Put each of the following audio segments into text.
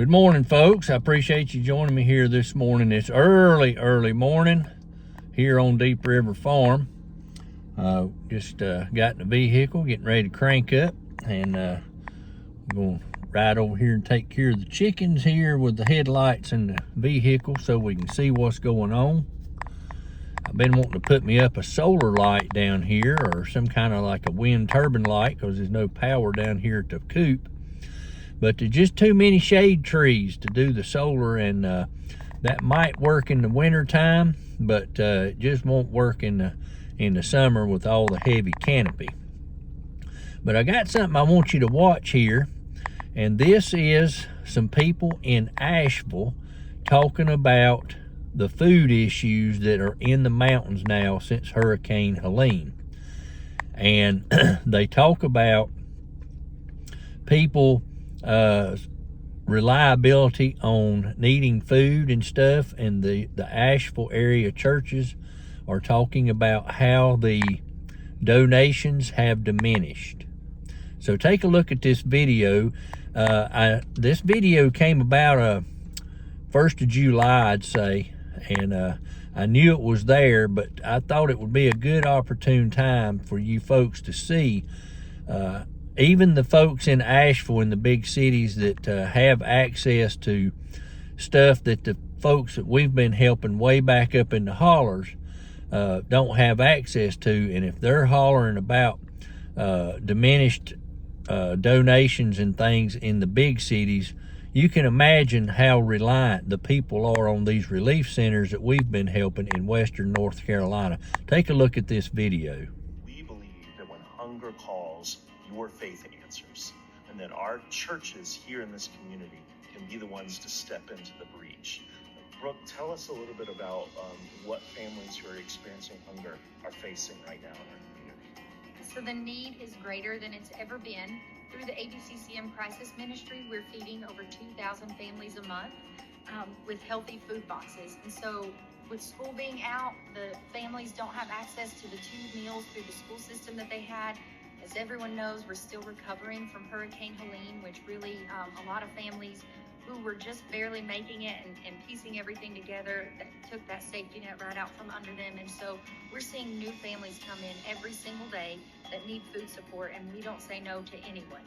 Good morning, folks. I appreciate you joining me here this morning. It's early morning here on Deep River Farm. Just got in the vehicle, getting ready to crank up, and I'm going to ride over here and take care of the chickens here with the headlights in the vehicle so we can see what's going on. I've been wanting to put me up a solar light down here, or some kind of like a wind turbine light, because there's no power down here at the coop. But there's just too many shade trees to do the solar, and that might work in the winter time, but it just won't work in the summer with all the heavy canopy. But I got something I want you to watch here, and this is some people in Asheville talking about the food issues that are in the mountains now since Hurricane Helene. And they talk about people reliability on needing food and stuff, and the Asheville area churches are talking about how the donations have diminished. So take a look at this video. This video came about 1st of July, I'd say, and I knew it was there, but I thought it would be a good opportune time for you folks to see. Even the folks in Asheville, in the big cities that have access to stuff that the folks that we've been helping way back up in the hollers don't have access to. And if they're hollering about diminished donations and things in the big cities, you can imagine how reliant the people are on these relief centers that we've been helping in western North Carolina. Take a look at this video. We believe that when hunger calls, your faith answers, and that our churches here in this community can be the ones to step into the breach. Brooke, tell us a little bit about what families who are experiencing hunger are facing right now in our community. So the need is greater than it's ever been. Through the ABCCM Crisis Ministry, we're feeding over 2,000 families a month with healthy food boxes. And so with school being out, the families don't have access to the 2 meals through the school system that they had. As everyone knows, we're still recovering from Hurricane Helene, which really a lot of families who were just barely making it and piecing everything together, that took that safety net right out from under them. And so we're seeing new families come in every single day that need food support, and we don't say no to anyone.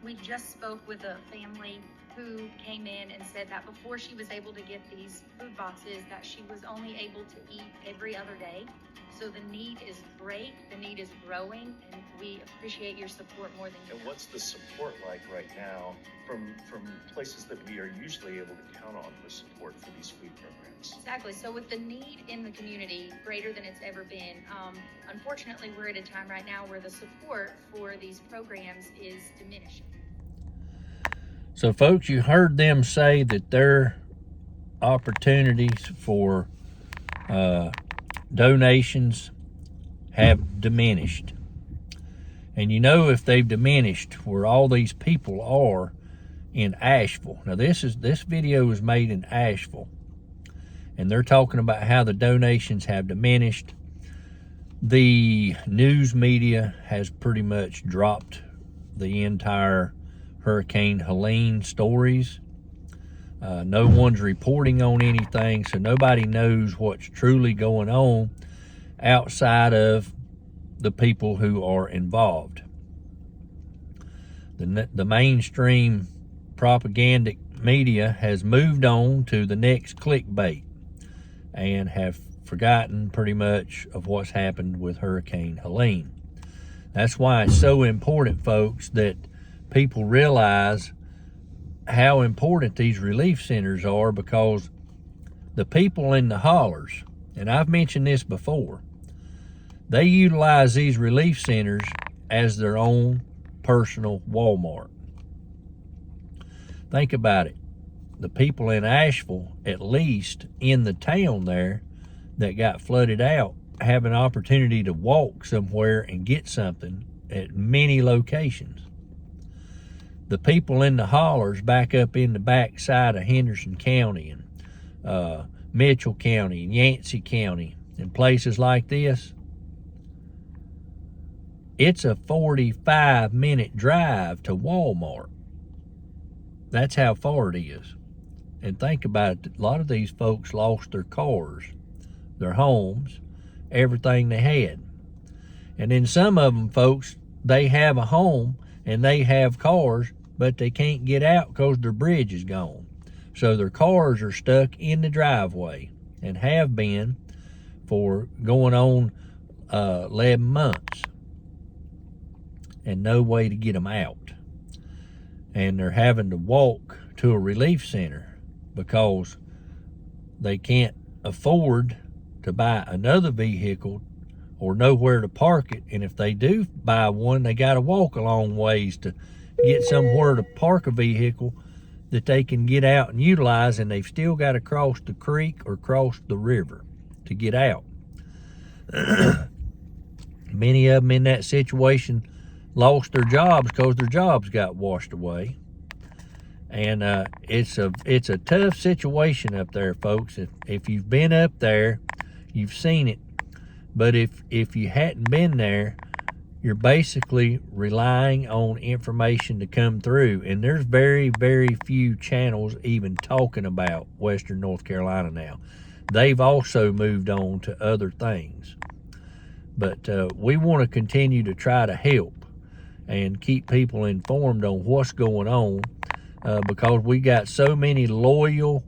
We just spoke with a family who came in and said that before she was able to get these food boxes, that she was only able to eat every other day. So the need is great, the need is growing, and we appreciate your support more than you know. And what's the support like right now from places that we are usually able to count on for support for these food programs? Exactly. So with the need in the community greater than it's ever been, unfortunately, we're at a time right now where the support for these programs is diminishing. So, folks, you heard them say that their opportunities for donations have diminished. And you know, if they've diminished where all these people are in Asheville. Now this video was made in Asheville, and they're talking about how the donations have diminished. The news media has pretty much dropped the entire Hurricane Helene stories. No one's reporting on anything, so nobody knows what's truly going on outside of the people who are involved. The mainstream propagandic media has moved on to the next clickbait and have forgotten pretty much of what's happened with Hurricane Helene. That's why it's so important, folks, that people realize how important these relief centers are, because the people in the hollers, and I've mentioned this before, they utilize these relief centers as their own personal Walmart. Think about it. The people in Asheville, at least in the town there that got flooded out, have an opportunity to walk somewhere and get something at many locations. The people in the hollers back up in the backside of Henderson County and Mitchell County and Yancey County and places like this, it's a 45-minute drive to Walmart. That's how far it is. And think about it, a lot of these folks lost their cars, their homes, everything they had. And then some of them folks, they have a home and they have cars, but they can't get out because their bridge is gone. So their cars are stuck in the driveway and have been for going on 11 months, and no way to get them out. And they're having to walk to a relief center because they can't afford to buy another vehicle or nowhere to park it. And if they do buy one, they got to walk a long ways to get somewhere to park a vehicle that they can get out and utilize, and they've still got to cross the creek or cross the river to get out. Many of them in that situation lost their jobs because their jobs got washed away. And it's a tough situation up there, folks. If you've been up there, you've seen it. But if you hadn't been there, you're basically relying on information to come through. And there's very, very few channels even talking about Western North Carolina now. They've also moved on to other things. But we want to continue to try to help and keep people informed on what's going on, because we got so many loyal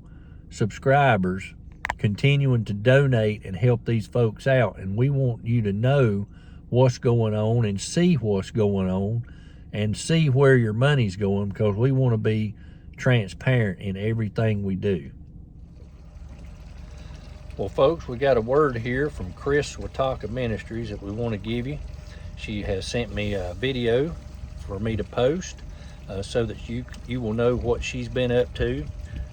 subscribers continuing to donate and help these folks out. And we want you to know what's going on and see what's going on and see where your money's going, because we want to be transparent in everything we do. Well, folks, we got a word here from Swiatocho Ministries that we want to give you. She has sent me a video for me to post so that you will know what she's been up to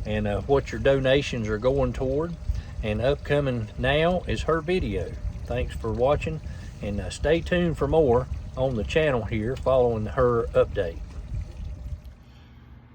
and what your donations are going toward. And upcoming now is her video. Thanks for watching, and stay tuned for more on the channel here following her update.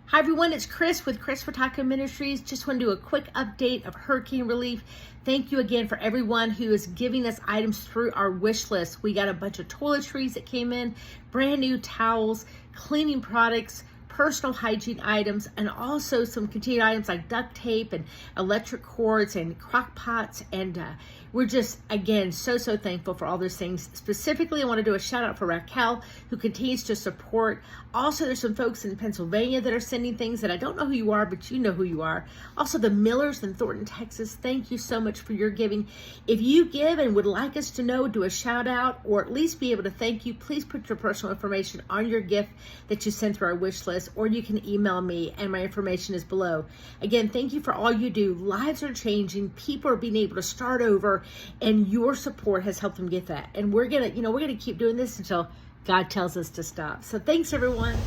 Hi everyone, it's Kris with Swiatocho Ministries. Just want to do a quick update of hurricane relief. Thank you again for everyone who is giving us items through our wish list. We got a bunch of toiletries that came in, brand new towels, cleaning products, personal hygiene items, and also some continued items like duct tape and electric cords and crock pots. And we're just, again, so thankful for all those things. Specifically, I want to do a shout out for Raquel, who continues to support. Also, there's some folks in Pennsylvania that are sending things that I don't know who you are, but you know who you are. Also, the Millers in Thornton, Texas, thank you so much for your giving. If you give and would like us to know, do a shout out, or at least be able to thank you, please put your personal information on your gift that you send through our wish list, or you can email me, and my information is below. Again, thank you for all you do. Lives are changing. People are being able to start over, and your support has helped them get that. And we're gonna keep doing this until God tells us to stop. So thanks, everyone.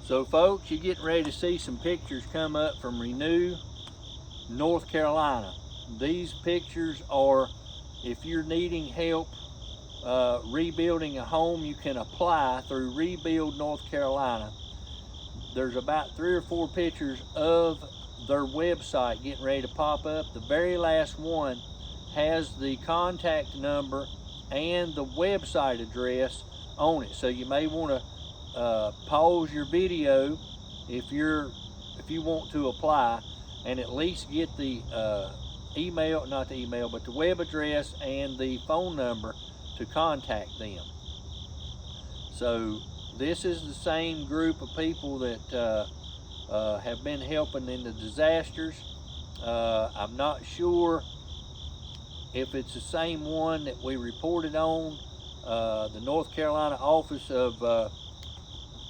So folks, you're getting ready to see some pictures come up from Renew, North Carolina. These pictures are, if you're needing help rebuilding a home, you can apply through Rebuild North Carolina. There's about 3 or 4 pictures of their website getting ready to pop up. The very last one has the contact number and the website address on it. So you may want to pause your video if you want to apply, and at least get the not the email, but the web address and the phone number to contact them. So this is the same group of people that have been helping in the disasters. I'm not sure if it's the same one that we reported on, the North Carolina Office of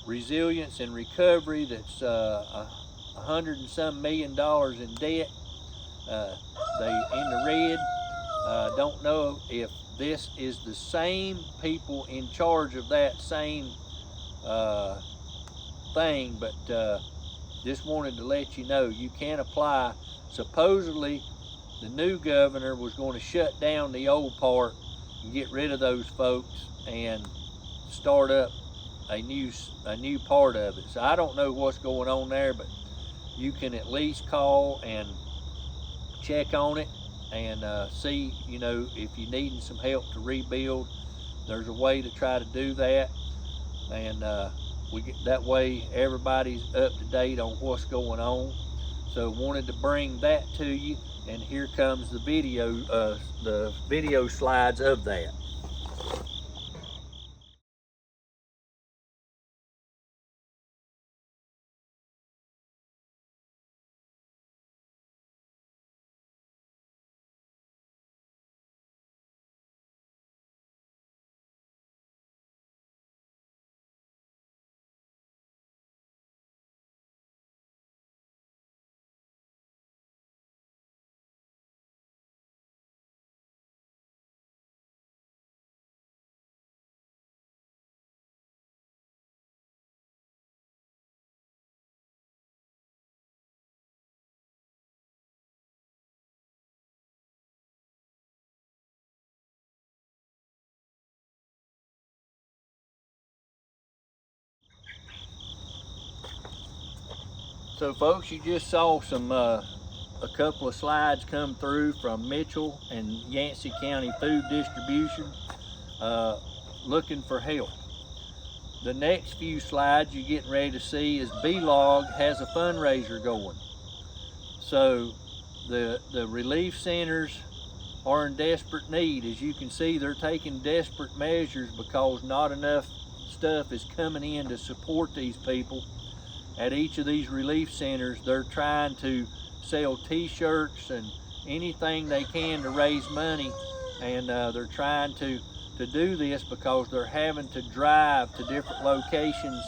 Resilience and Recovery, that's $100 and some million in debt. They in the red. Don't know if this is the same people in charge of that same thing, but just wanted to let you know you can apply. Supposedly the new governor was going to shut down the old part and get rid of those folks and start up a new part of it. So I don't know what's going on there, but you can at least call and check on it and see, you know, if you're needing some help to rebuild. There's a way to try to do that, and we get that way everybody's up to date on what's going on. So wanted to bring that to you, and here comes the video slides of that. So folks, you just saw a couple of slides come through from Mitchell and Yancey County Food Distribution looking for help. The next few slides you're getting ready to see is B-Log has a fundraiser going. So the relief centers are in desperate need. As you can see, they're taking desperate measures because not enough stuff is coming in to support these people. At each of these relief centers, they're trying to sell t-shirts and anything they can to raise money, and they're trying to do this because they're having to drive to different locations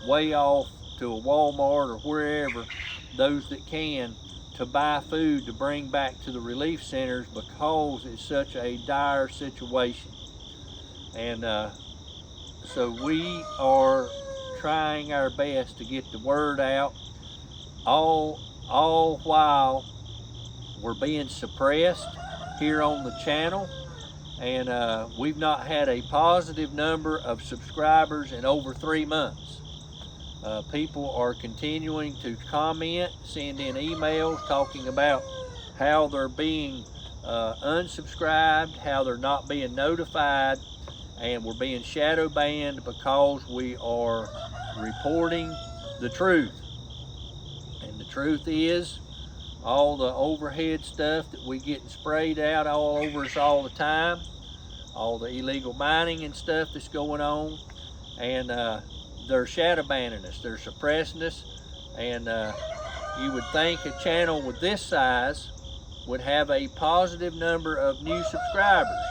way off to a Walmart or wherever, those that can, to buy food to bring back to the relief centers because it's such a dire situation. And so we are trying our best to get the word out, all while we're being suppressed here on the channel, and we've not had a positive number of subscribers in over 3 months. People are continuing to comment, send in emails talking about how they're being unsubscribed, how they're not being notified, and we're being shadow banned because we are reporting the truth. And the truth is, all the overhead stuff that we getting sprayed out all over us all the time, all the illegal mining and stuff that's going on, and they're shadow banning us, they're suppressing us, and you would think a channel with this size would have a positive number of new subscribers,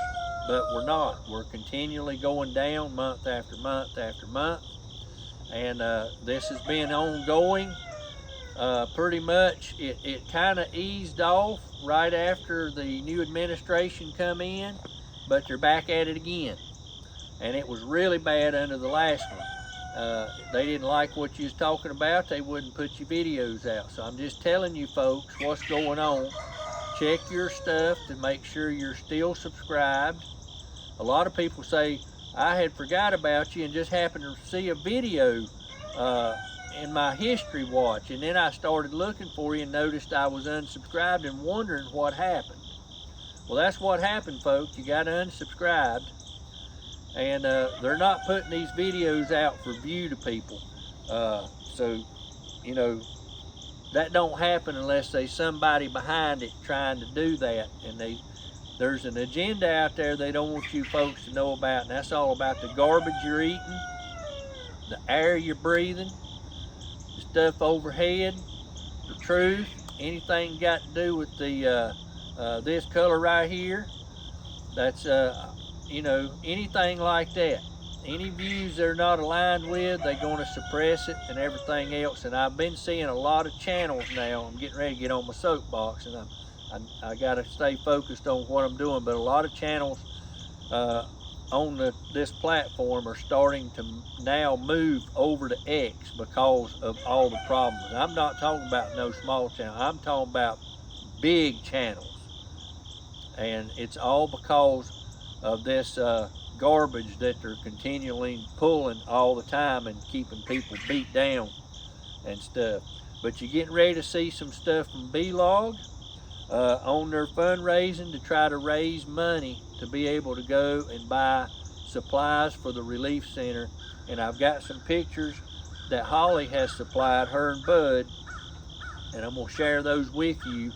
but we're not. We're continually going down month after month after month, and this has been ongoing. Pretty much it kind of eased off right after the new administration come in, but they're back at it again, and it was really bad under the last one. They didn't like what you was talking about, they wouldn't put your videos out. So I'm just telling you folks what's going on. Check your stuff to make sure you're still subscribed. A lot of people say, I had forgot about you and just happened to see a video in my history watch, and then I started looking for you and noticed I was unsubscribed and wondering what happened. Well, that's what happened, folks. You got unsubscribed, and they're not putting these videos out for view to people. So, you know, that don't happen unless there's somebody behind it trying to do that, and there's an agenda out there they don't want you folks to know about, and that's all about the garbage you're eating, the air you're breathing, the stuff overhead, the truth, anything got to do with the this color right here. That's you know, anything like that. Any views they're not aligned with, they're going to suppress it and everything else. And I've been seeing a lot of channels now. I'm getting ready to get on my soapbox, and I got to stay focused on what I'm doing, but a lot of channels on this platform are starting to now move over to X because of all the problems. I'm not talking about no small channel. I'm talking about big channels, and it's all because of this garbage that they're continually pulling all the time and keeping people beat down and stuff. But you're getting ready to see some stuff from B-Log on their fundraising to try to raise money to be able to go and buy supplies for the relief center. And I've got some pictures that Holly has supplied, her and Bud, and I'm going to share those with you.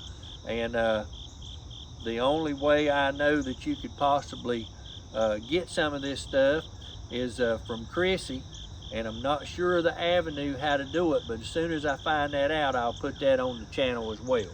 And the only way I know that you could possibly get some of this stuff is from Chrissy, and I'm not sure of the avenue how to do it, but as soon as I find that out, I'll put that on the channel as well.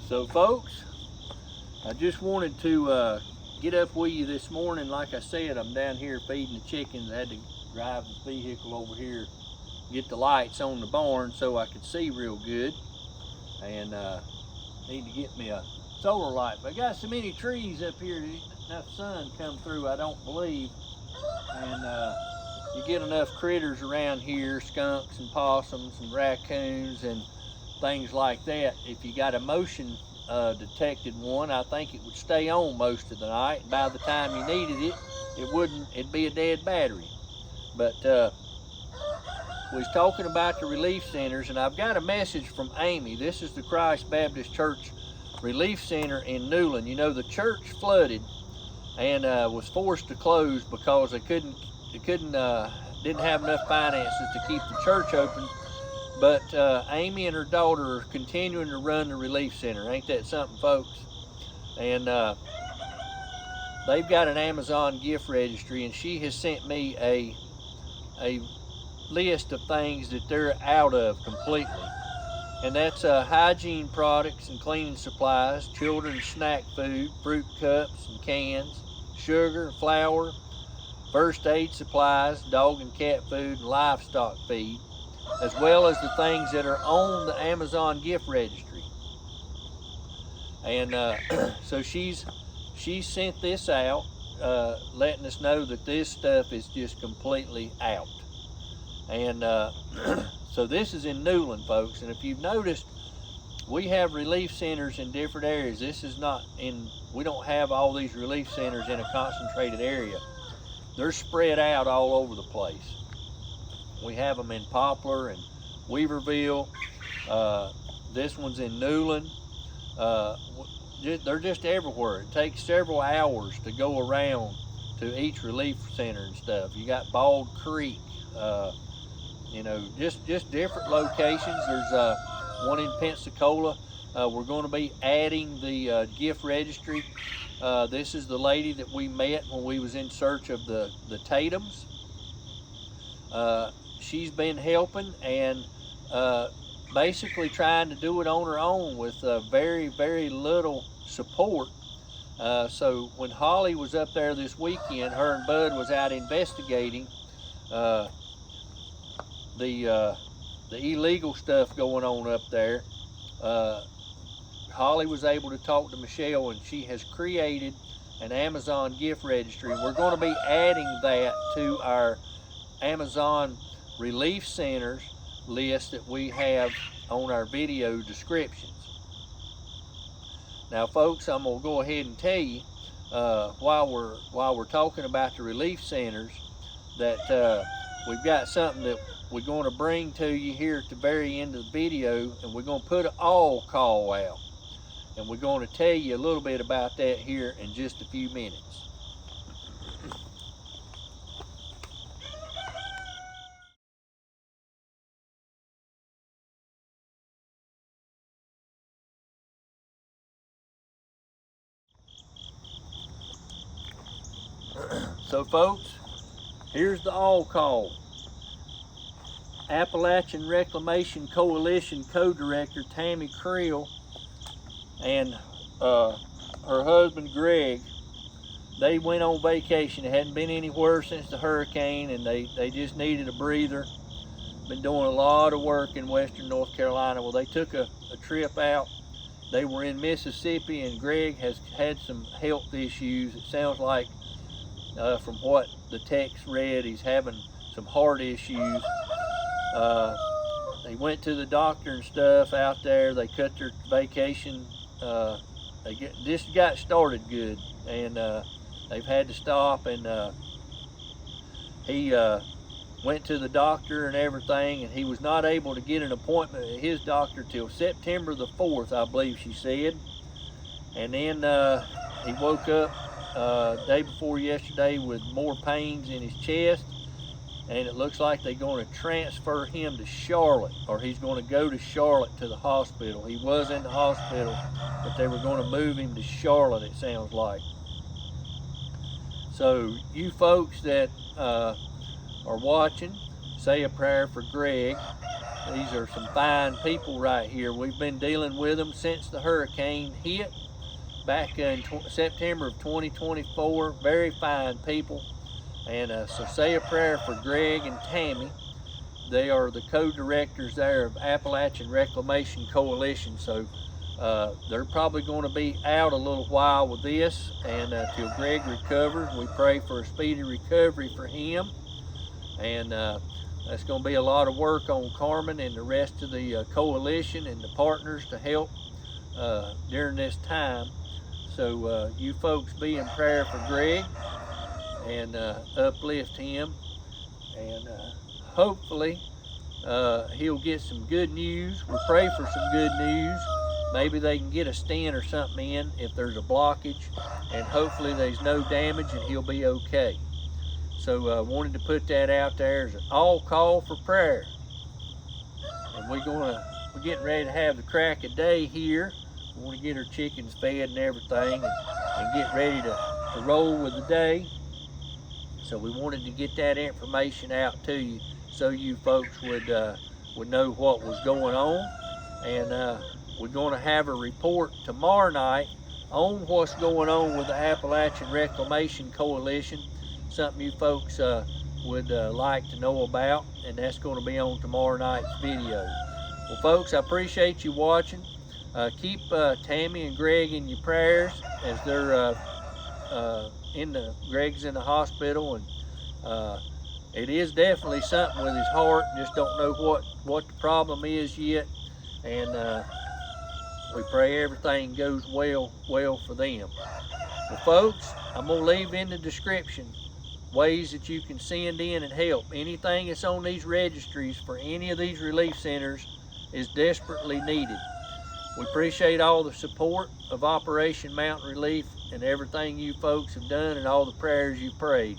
So folks, I just wanted to get up with you this morning. Like I said, I'm down here feeding the chickens. I had to drive the vehicle over here, get the lights on the barn so I could see real good. And need to get me a solar light. But I got so many trees up here, enough sun come through, I don't believe. And you get enough critters around here, skunks and possums and raccoons and things like that. If you got a motion detected one, I think it would stay on most of the night. By the time you needed it, it'd be a dead battery. But we was talking about the relief centers, and I've got a message from Amie. This is the Christ Baptist Church Relief Center in Newland. You know, the church flooded and was forced to close because they didn't have enough finances to keep the church open. But Amie and her daughter are continuing to run the relief center. Ain't that something, folks? And they've got an Amazon gift registry, and she has sent me a list of things that they're out of completely. And that's hygiene products and cleaning supplies, children's snack food, fruit cups and cans, sugar, flour, first aid supplies, dog and cat food, and livestock feed, as well as the things that are on the Amazon gift registry. And so she's sent this out, letting us know that this stuff is just completely out. And so this is in Newland, folks. And if you've noticed, we have relief centers in different areas. This is not in, we don't have all these relief centers in a concentrated area. They're spread out all over the place. We have them in Poplar and Weaverville. This one's in Newland. They're just everywhere. It takes several hours to go around to each relief center and stuff. You got Bald Creek, you know, just different locations. There's one in Pensacola. We're going to be adding the gift registry. This is the lady that we met when we was in search of the Tatums. She's been helping and basically trying to do it on her own with very, very little support. So when Holly was up there this weekend, her and Bud was out investigating the illegal stuff going on up there. Holly was able to talk to Michelle, and she has created an Amazon gift registry. We're going to be adding that to our Amazon relief centers list that we have on our video descriptions. Now, folks, I'm going to go ahead and tell you while we're talking about the relief centers, that we've got something that we're going to bring to you here at the very end of the video, and we're going to put an all call out. And we're going to tell you a little bit about that here in just a few minutes. So folks, here's the all call. Appalachian Reclamation Coalition Co-Director Tammy Creel and her husband Greg, they went on vacation. It hadn't been anywhere since the hurricane, and they just needed a breather. Been doing a lot of work in western North Carolina. Well, they took a trip out. They were in Mississippi, and Greg has had some health issues. It sounds like from what the text read, he's having some heart issues. They went to the doctor and stuff out there. They cut their vacation. This got started good, and they've had to stop. And he went to the doctor and everything, and he was not able to get an appointment at his doctor till September the 4th, I believe she said. And then he woke up day before yesterday with more pains in his chest, and it looks like they're going to transfer him to Charlotte, or he's going to go to Charlotte to the hospital. He was in the hospital, but they were going to move him to Charlotte, it sounds like. So you folks that are watching, say a prayer for Greg. These are some fine people right here. We've been dealing with them since the hurricane hit back in September of 2024. Very fine people. And so say a prayer for Greg and Tammy. They are the co-directors there of Appalachian Reclamation Coalition. So they're probably going to be out a little while with this, and till Greg recovers. We pray for a speedy recovery for him. And that's going to be a lot of work on Carmen and the rest of the coalition and the partners to help during this time. So you folks be in prayer for Greg and uplift him, and hopefully he'll get some good news. We pray for some good news. Maybe they can get a stent or something in if there's a blockage, and hopefully there's no damage and he'll be okay. So wanted to put that out there as an all call for prayer. And we're getting ready to have the crack of day here. We want to get our chickens fed and everything, and get ready to roll with the day. So we wanted to get that information out to you so you folks would know what was going on. And we're going to have a report tomorrow night on what's going on with the Appalachian Reclamation Coalition. Something you folks would like to know about, and that's going to be on tomorrow night's video. Well, folks, I appreciate you watching. Keep Tammy and Greg in your prayers as they're Greg's in the hospital, and it is definitely something with his heart. Just don't know what the problem is yet, and we pray everything goes well for them. Well, folks, I'm gonna leave in the description ways that you can send in and help. Anything that's on these registries for any of these relief centers is desperately needed. We appreciate all the support of Operation Mountain Relief and everything you folks have done and all the prayers you prayed.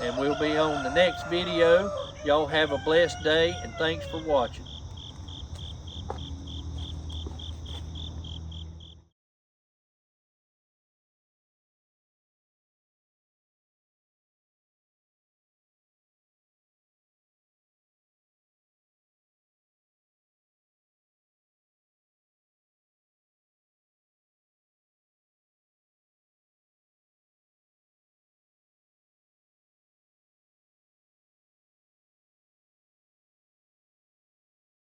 And we'll be on the next video. Y'all have a blessed day, and thanks for watching.